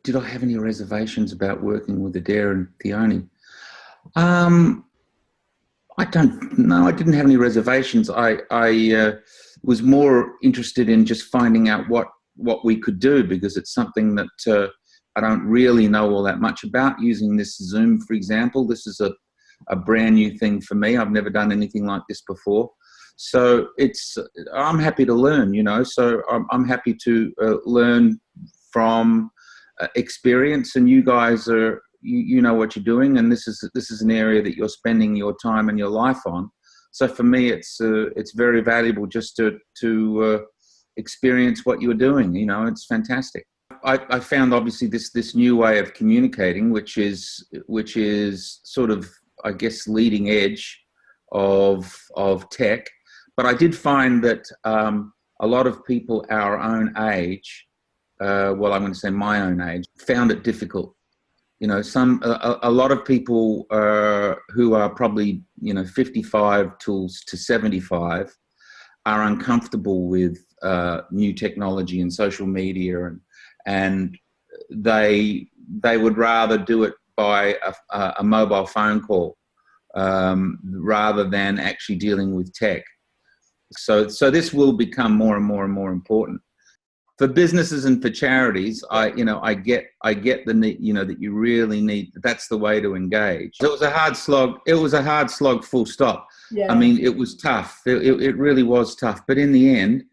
did I have any reservations about working with Adaire and Theonie? I don't know. I didn't have any reservations. I was more interested in just finding out what we could do, because it's something that I don't really know all that much about. Using this Zoom, for example, this is a brand new thing for me. I've never done anything like this before. So I'm happy to learn, you know, so I'm happy to learn from experience, and you guys are, you know what you're doing, and this is an area that you're spending your time and your life on. So for me, it's very valuable just to experience what you're doing. You know, it's fantastic. I found obviously this new way of communicating, which is sort of, I guess, leading edge of tech. But I did find that a lot of people our own age, well, I'm going to say my own age, found it difficult. You know, a lot of people who are probably, you know, 55 to 75 are uncomfortable with new technology and social media, and they would rather do it by a mobile phone call rather than actually dealing with tech. So this will become more and more and more important. For businesses and for charities, I get the need, you know, that you really need. That's the way to engage. It was a hard slog. It was a hard slog, full stop. Yeah. I mean, it was tough. It really was tough. But in the end,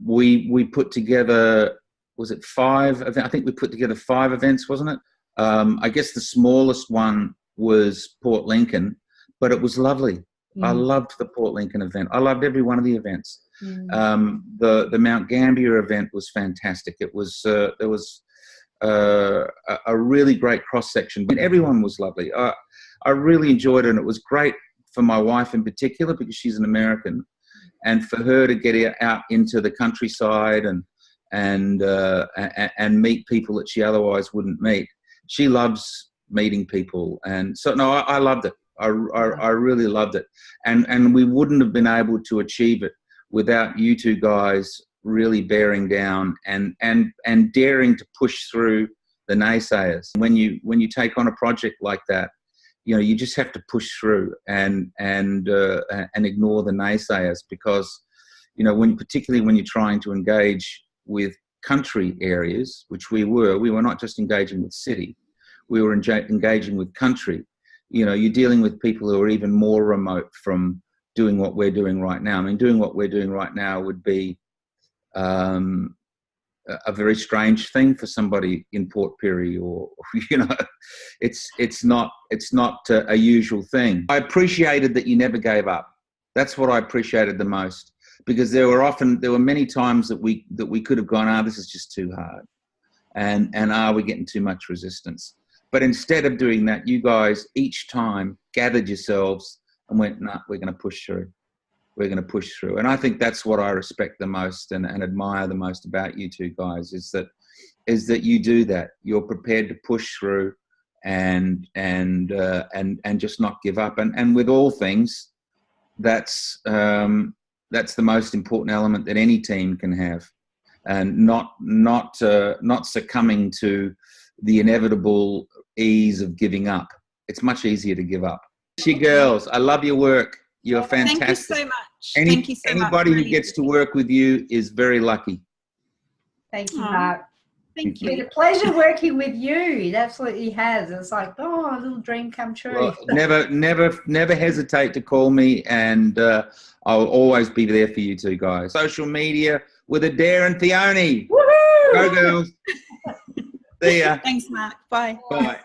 we put together, was it 5? I think we put together 5 events, wasn't it? I guess the smallest one was Port Lincoln, but it was lovely. Mm. I loved the Port Lincoln event. I loved every one of the events. Mm. The Mount Gambier event was fantastic. It was there was a really great cross section, but everyone was lovely. I really enjoyed it, and it was great for my wife in particular, because she's an American, and for her to get out into the countryside and meet people that she otherwise wouldn't meet. She loves meeting people, and so no, I loved it. I really loved it, and we wouldn't have been able to achieve it without you two guys really bearing down and daring to push through the naysayers. When you take on a project like that, you know, you just have to push through and ignore the naysayers, because, you know, particularly when you're trying to engage with country areas, which we were not just engaging with city, we were engaging with country. You know, you're dealing with people who are even more remote from doing what we're doing right now. I mean, doing what we're doing right now would be a very strange thing for somebody in Port Pirie, or, you know, it's not a usual thing. I appreciated that you never gave up. That's what I appreciated the most, because there were many times that we could have gone, this is just too hard, and we're getting too much resistance. But instead of doing that, you guys each time gathered yourselves and went, no, we're going to push through. We're going to push through. And I think that's what I respect the most and admire the most about you two guys, is that you do that. You're prepared to push through and just not give up. And with all things, that's the most important element that any team can have, and not succumbing to the inevitable ease of giving up. It's much easier to give up. You girls, I love your work. You're fantastic. Thank you so much. Thank you so much. Anybody who gets to work with you is very lucky. Thank you, Mark. Thank you. It's been a pleasure working with you. It absolutely has. It's like, a little dream come true. Well, never hesitate to call me, and I'll always be there for you two guys. Social media with Adaire and Theonie. Woohoo! Go girls. See ya. Thanks, Mark. Bye. Bye.